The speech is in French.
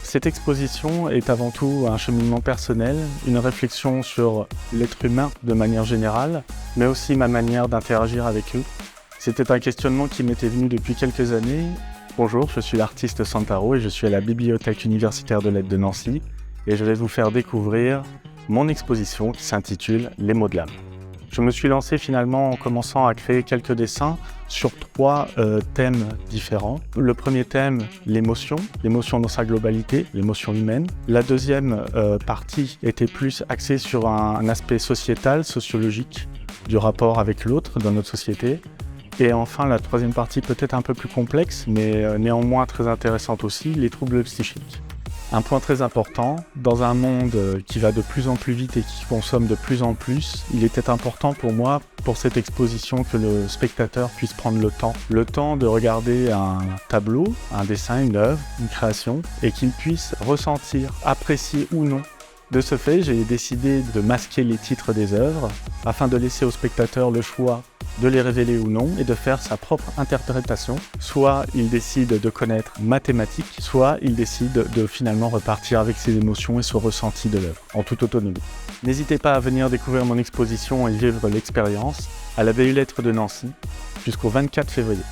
Cette exposition est avant tout un cheminement personnel, une réflexion sur l'être humain de manière générale, mais aussi ma manière d'interagir avec eux. C'était un questionnement qui m'était venu depuis quelques années. Bonjour, je suis l'artiste Santaro et je suis à la Bibliothèque universitaire de lettres de Nancy et je vais vous faire découvrir mon exposition qui s'intitule « Les mots de l'âme ». Je me suis lancé finalement en commençant à créer quelques dessins sur trois thèmes différents. Le premier thème, l'émotion dans sa globalité, l'émotion humaine. La deuxième partie était plus axée sur un aspect sociétal, sociologique, du rapport avec l'autre dans notre société. Et enfin, la troisième partie peut-être un peu plus complexe, mais néanmoins très intéressante aussi, les troubles psychiques. Un point très important, dans un monde qui va de plus en plus vite et qui consomme de plus en plus, il était important pour moi, pour cette exposition, que le spectateur puisse prendre le temps de regarder un tableau, un dessin, une œuvre, une création, et qu'il puisse ressentir, apprécier ou non. De ce fait, j'ai décidé de masquer les titres des œuvres, afin de laisser au spectateur le choix de les révéler ou non et de faire sa propre interprétation. Soit il décide de connaître ma thématique, soit il décide de finalement repartir avec ses émotions et son ressenti de l'œuvre, en toute autonomie. N'hésitez pas à venir découvrir mon exposition et vivre l'expérience à la BU Lettres de Nancy jusqu'au 24 février.